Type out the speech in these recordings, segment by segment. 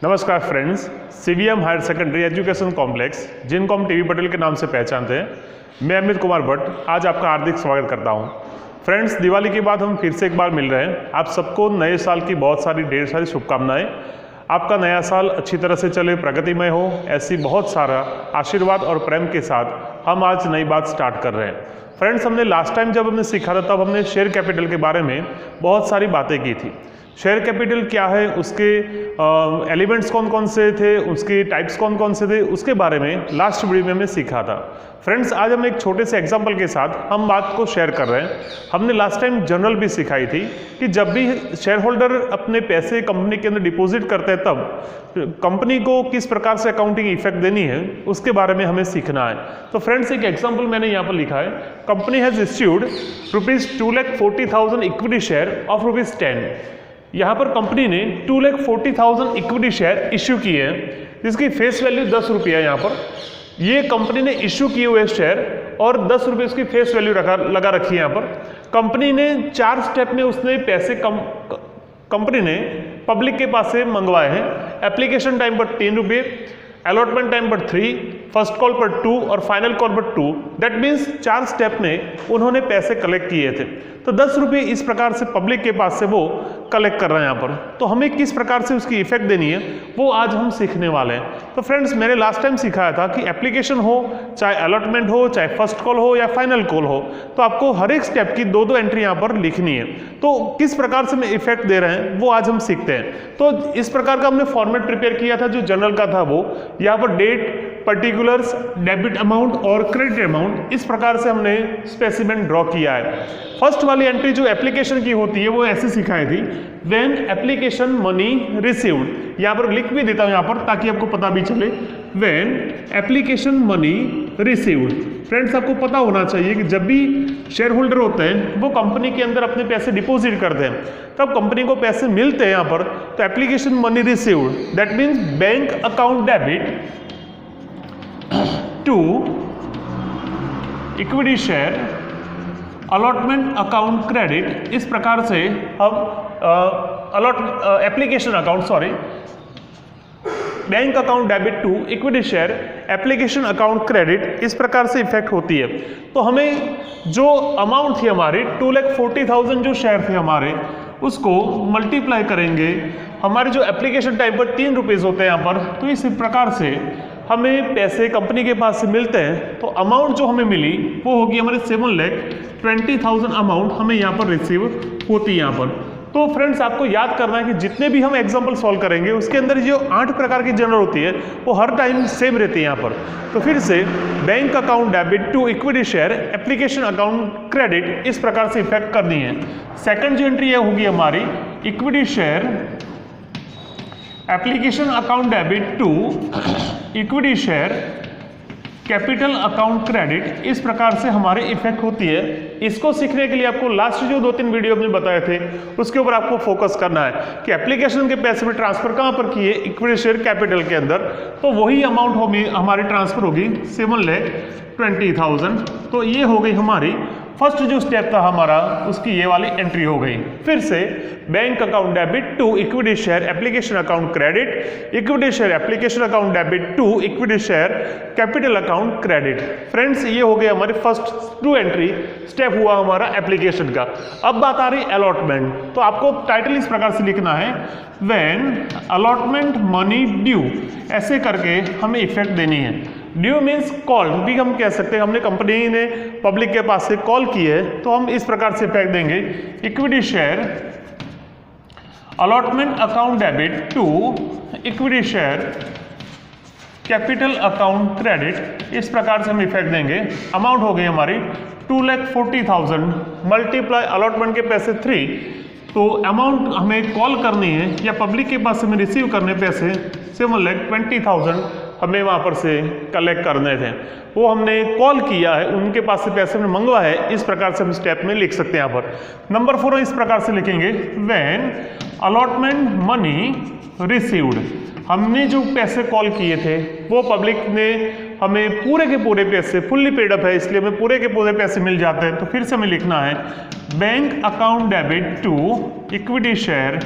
नमस्कार friends, CVM higher secondary education complex जिनको हम टीवी पटेल के नाम से पहचानते हैं, मैं अमित कुमार भट्ट आज आपका हार्दिक स्वागत करता हूं। फ्रेंड्स, दिवाली के बाद हम फिर से एक बार मिल रहे हैं। आप सबको नए साल की बहुत सारी ढेर सारी शुभकामनाएं। आपका नया साल अच्छी तरह से चले, प्रगतिमय हो, ऐसी बहुत सारा आशीर्वाद और प्रेम के साथ हम आज नई बात स्टार्ट कर रहे हैं। फ्रेंड्स, हमने लास्ट टाइम जब हमने सीखा था तब हमने शेयर कैपिटल के बारे में बहुत सारी बातें की थी। शेयर कैपिटल क्या है, उसके एलिमेंट्स कौन कौन से थे, उसके टाइप्स कौन कौन से थे, उसके बारे में लास्ट वीडियो में हमने सीखा था। फ्रेंड्स, आज हम एक छोटे से एग्जांपल के साथ हम बात को शेयर कर रहे हैं। हमने लास्ट टाइम जनरल भी सिखाई थी कि जब भी शेयर होल्डर अपने पैसे कंपनी के अंदर डिपॉजिट करते हैं तब कंपनी को किस प्रकार से अकाउंटिंग इफेक्ट देनी है उसके बारे में हमें सीखना है। तो फ्रेंड्स, एक एग्जाम्पल मैंने यहाँ पर लिखा है। Company has issued ₹2,40,000 equity share of ₹10। यहाँ पर कंपनी ने 2,40,000 इक्विटी शेयर इश्यू किए हैं, जिसकी फेस वैल्यू 10 रुपये है। यहाँ पर ये कंपनी ने इश्यू किए हुए शेयर और 10 रुपये उसकी फेस वैल्यू लगा रखी है। यहाँ पर कंपनी ने 4 स्टेप में उसने पैसे कंपनी ने पब्लिक के पास से मंगवाए हैं। एप्लीकेशन टाइम पर 3 रुपये, अलॉटमेंट टाइम पर 3, फर्स्ट कॉल पर 2 और फाइनल कॉल पर 2। दैट मीन्स 4 स्टेप में उन्होंने पैसे कलेक्ट किए थे। तो 10 रुपये इस प्रकार से पब्लिक के पास से वो कलेक्ट कर रहे हैं यहाँ पर। तो हमें किस प्रकार से उसकी इफेक्ट देनी है वो आज हम सीखने वाले हैं। तो फ्रेंड्स, मैंने लास्ट टाइम सिखाया था कि एप्लीकेशन हो, चाहे अलॉटमेंट हो, चाहे फर्स्ट कॉल हो या फाइनल कॉल हो, तो आपको हर एक स्टेप की 2-2 एंट्री यहाँ पर लिखनी है। तो किस प्रकार से हम इफेक्ट दे रहे हैं वो आज हम सीखते हैं। तो इस प्रकार का हमने फॉर्मेट प्रिपेयर किया था जो जनरल का था। वो यहाँ पर डेट, पर्टिकुलर्स, डेबिट अमाउंट और क्रेडिट अमाउंट, इस प्रकार से हमने स्पेसिमेन ड्रॉ किया है। फर्स्ट वाली एंट्री जो एप्लीकेशन की होती है वो ऐसे सिखाई थी, व्हेन एप्लीकेशन मनी रिसीव्ड। यहाँ पर लिख भी देता हूँ यहाँ पर ताकि आपको पता भी चले, when application money received. Friends, आपको पता होना चाहिए कि जब भी शेयर होल्डर होते हैं वो कंपनी के अंदर अपने पैसे डिपॉजिट करते हैं, तब कंपनी को पैसे मिलते हैं यहाँ पर। तो application money received, that means bank account debit to equity share allotment account credit. इस प्रकार से हम application account bank account debit to equity share application account credit, इस प्रकार से इफेक्ट होती है। तो हमें जो अमाउंट थी हमारी 2,40,000 जो शेयर थे हमारे, उसको मल्टीप्लाई करेंगे। हमारे जो एप्लीकेशन टाइम पर 3 रुपीज़ होते हैं यहाँ पर, तो इस प्रकार से हमें पैसे कंपनी के पास से मिलते हैं। तो अमाउंट जो हमें मिली वो होगी हमारे 7,20,000 अमाउंट हमें यहाँ पर रिसीव होती है यहाँ पर। तो फ्रेंड्स, आपको याद करना है कि जितने भी हम एग्जांपल सॉल्व करेंगे उसके अंदर जो 8 प्रकार की जनरल होती है वो हर टाइम सेम रहती है यहाँ पर। तो फिर से bank account debit to equity share application account credit, इस प्रकार से इफेक्ट करनी है। सेकंड जो एंट्री है होगी हमारी equity share application account debit to equity share capital account credit, इस प्रकार से हमारे इफेक्ट होती है। इसको सीखने के लिए आपको लास्ट जो 2-3 वीडियो हमने बताए थे उसके ऊपर आपको फोकस करना है कि एप्लीकेशन के पैसे में ट्रांसफर कहाँ पर किए, इक्विटी शेयर कैपिटल के अंदर। तो वही अमाउंट होगी हमारी ट्रांसफर होगी 7,20,000। तो ये हो गई हमारी फर्स्ट जो स्टेप था हमारा, उसकी ये वाली एंट्री हो गई। फिर से bank account debit to equity share application account credit, equity share application account debit to equity share capital account credit. Friends, ये हो गया हमारे फर्स्ट 2 एंट्री, स्टेप हुआ हमारा एप्लीकेशन का। अब बात आ रही अलॉटमेंट। तो आपको टाइटल इस प्रकार से लिखना है, व्हेन अलॉटमेंट मनी ड्यू, ऐसे करके हमें इफेक्ट देनी है। ड्यू मीन्स कॉल भी हम कह सकते हैं, हमने कंपनी ने पब्लिक के पास से कॉल की है, तो हम इस प्रकार से इफेक्ट देंगे, equity share allotment account debit to equity share capital account credit, इस प्रकार से हम इफेक्ट देंगे। अमाउंट हो गई हमारी 2,40,000 मल्टीप्लाई अलॉटमेंट के पैसे 3। तो अमाउंट हमें कॉल करनी है या पब्लिक के पास से हमें रिसीव करने पैसे 7,20,000 हमें वहाँ पर से कलेक्ट करने थे। वो हमने कॉल किया है, उनके पास से पैसे हमने मंगवा है। इस प्रकार से हम स्टेप में लिख सकते हैं। यहाँ पर नंबर 4 इस प्रकार से लिखेंगे, व्हेन अलॉटमेंट मनी रिसीव्ड। हमने जो पैसे कॉल किए थे वो पब्लिक ने हमें पूरे के पूरे पैसे, फुल्ली पेड अप है इसलिए हमें पूरे के पूरे पैसे मिल जाते हैं। तो फिर से हमें लिखना है, bank account debit to equity share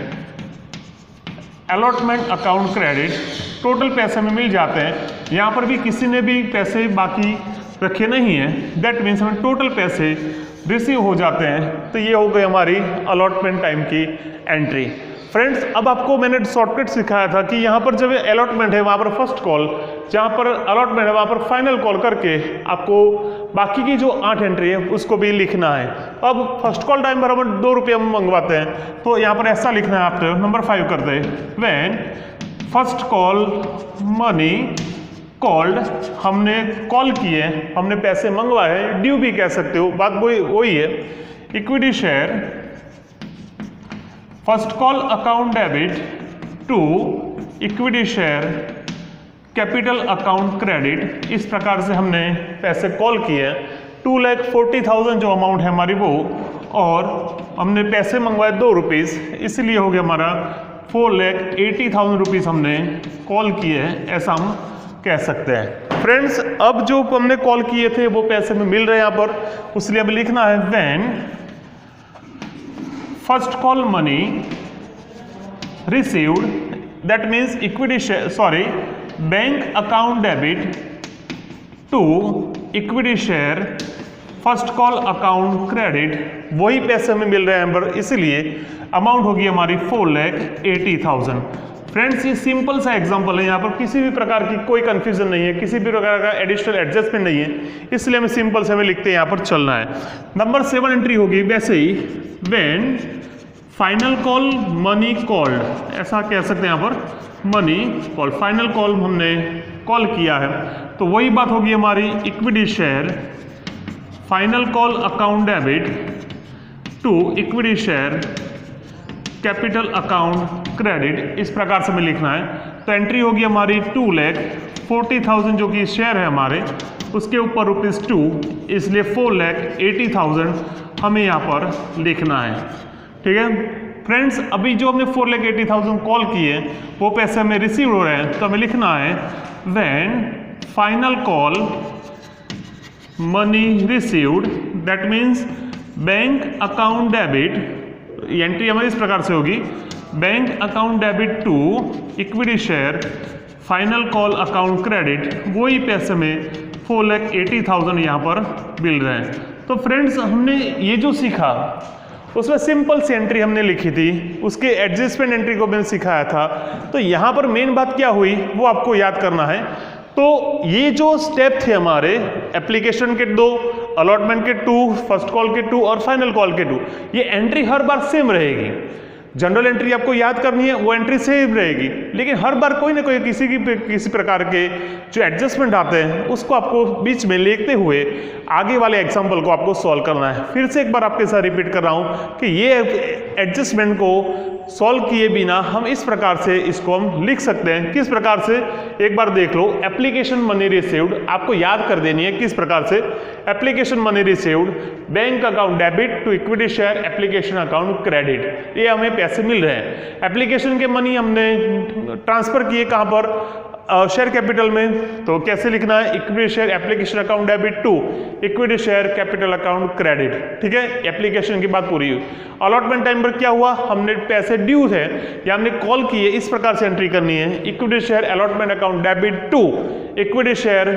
allotment account credit, total पैसे हमें मिल जाते हैं। यहाँ पर भी किसी ने भी पैसे बाकी रखे नहीं है, दैट मीन्स हमें टोटल पैसे रिसीव हो जाते हैं। तो ये हो गई हमारी अलॉटमेंट टाइम की एंट्री। फ्रेंड्स, अब आपको मैंने शॉर्टकट सिखाया था कि यहाँ पर जब अलॉटमेंट है वहाँ पर फर्स्ट कॉल, जहाँ पर अलॉटमेंट है वहाँ पर फाइनल कॉल करके आपको बाकी की जो 8 एंट्री है उसको भी लिखना है। अब फर्स्ट कॉल टाइम पर हम 2 रुपये हम मंगवाते हैं, तो यहाँ पर ऐसा लिखना है आपको। नंबर 5 करते हैं, when first call money called, हमने कॉल किए, हमने पैसे मंगवाए, ड्यू भी कह सकते हो, बात वही है। Equity share first call account debit to equity share capital account credit, इस प्रकार से हमने पैसे कॉल किए। 2,40,000 जो अमाउंट है हमारी वो, और हमने पैसे मंगवाए 2 रुपीज़, इसलिए हो गया हमारा 4,80,000 रुपीज़ हमने कॉल किए हैं, ऐसा हम कह सकते हैं। फ्रेंड्स, अब जो हमने कॉल किए थे वो पैसे हमें मिल रहे हैं यहाँ पर, उसलिए अब लिखना है when first call money received, that means equity share bank account debit to equity share first call account credit, वही पैसे हमें मिल रहे हैं यहाँ पर, इसलिए अमाउंट होगी हमारी 4,80,000। फ्रेंड्स, ये सिंपल सा एग्जांपल है, यहाँ पर किसी भी प्रकार की कोई कंफ्यूजन नहीं है, किसी भी प्रकार का एडिशनल एडजस्टमेंट नहीं है, इसलिए हमें सिंपल से हमें लिखते हैं यहाँ पर चलना है। नंबर 7 एंट्री होगी वैसे ही, when final call money called, ऐसा कह सकते हैं यहाँ पर मनी कॉल, फाइनल कॉल हमने कॉल किया है, तो वही बात होगी हमारी equity share final call account debit to equity share capital account credit, इस प्रकार से हमें लिखना है। तो एंट्री होगी हमारी 2,40,000 जो कि शेयर है हमारे, उसके ऊपर ₹2, इसलिए 4,80,000 हमें यहाँ पर लिखना है। ठीक है फ्रेंड्स, अभी जो हमने 4,80,000 कॉल किए वो पैसे हमें रिसीव हो रहे हैं, तो हमें लिखना है when final call money received, that means bank account debit, entry हमारी इस प्रकार से होगी, bank account debit to equity share final call account credit, वही पैसे में 4,80,000 यहाँ पर मिल रहे हैं। तो फ्रेंड्स, हमने ये जो सीखा उसमें सिंपल सी एंट्री हमने लिखी थी, उसके एडजस्टमेंट एंट्री को मैंने सिखाया था। तो यहाँ पर मेन बात क्या हुई वो आपको याद करना है। तो ये जो स्टेप थे हमारे, एप्लीकेशन के 2, अलॉटमेंट के 2, फर्स्ट कॉल के 2 और फाइनल कॉल के 2, ये एंट्री हर बार सेम रहेगी। जनरल एंट्री आपको याद करनी है, वो एंट्री सेम रहेगी, लेकिन हर बार कोई ना कोई किसी प्रकार के जो एडजस्टमेंट आते हैं उसको आपको बीच में लेते हुए आगे वाले एग्जाम्पल को आपको सॉल्व करना है। फिर से एक बार आपके साथ रिपीट कर रहा हूँ कि ये एडजस्टमेंट को सॉल्व किए बिना हम इस प्रकार से इसको हम लिख सकते हैं। किस प्रकार से, एक बार देख लो। एप्लीकेशन मनी रिसीव्ड आपको याद कर देनी है किस प्रकार से। Application money received bank account debit to equity share application account credit, ये हमें पैसे मिल रहे हैं। एप्लीकेशन के मनी हमने ट्रांसफर किए कहाँ पर, शेयर कैपिटल में, तो कैसे लिखना है, equity share application account debit to equity share capital account credit. ठीक है, एप्लीकेशन की बात पूरी हुई। अलॉटमेंट टाइम पर क्या हुआ, हमने पैसे ड्यू है या हमने कॉल किए, इस प्रकार से एंट्री करनी है, equity share allotment account debit to equity share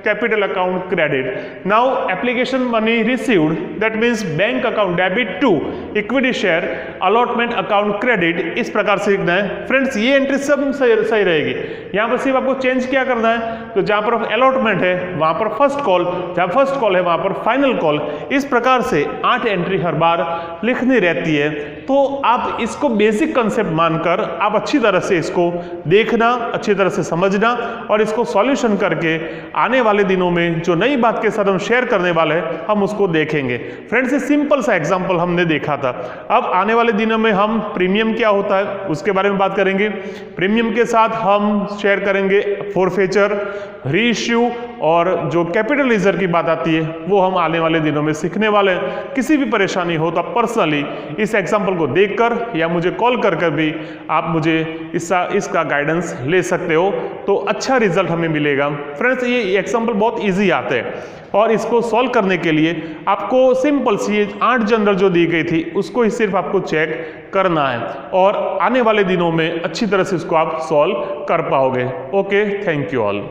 capital account credit. Now application money received, that means bank account debit to equity share allotment account credit, इस प्रकार से लिखना है। फ्रेंड्स, ये एंट्री सब सही रहेगी। यहाँ पर सिर्फ आपको चेंज क्या करना है, तो जहाँ पर अलॉटमेंट है वहाँ पर फर्स्ट कॉल, जहाँ फर्स्ट कॉल है वहाँ पर फाइनल कॉल, इस प्रकार से 8 एंट्री हर बार लिखनी रहती है। तो आप इसको बेसिक कंसेप्ट मानकर आप अच्छी तरह से इसको देखना, अच्छी तरह से समझना और इसको सॉल्यूशन करके आने वाले दिनों में जो नई बात के साथ हम शेयर करने वाले हैं हम उसको देखेंगे। फ्रेंड्स, ये सिंपल सा एग्जांपल हमने देखा था। अब आने वाले दिनों में हम प्रीमियम क्या होता है उसके बारे में बात करेंगे। प्रीमियम के साथ हम शेयर करेंगे फॉरफेचर, रीइश्यू और जो कैपिटल लेजर की बात आती है वो हम आने वाले दिनों में सीखने वाले हैं। किसी भी परेशानी हो तो आप पर्सनली इस एग्जाम्पल को देखकर या मुझे कॉल कर कर भी आप मुझे इसका गाइडेंस ले सकते हो, तो अच्छा रिजल्ट हमें मिलेगा। फ्रेंड्स, ये एग्जाम्पल बहुत ईजी आते हैं और इसको सॉल्व करने के लिए आपको सिंपल सी 8 जनरल जो दी गई थी उसको ही सिर्फ आपको चेक करना है और आने वाले दिनों में अच्छी तरह से इसको आप सॉल्व कर पाओगे। Okay, thank you all.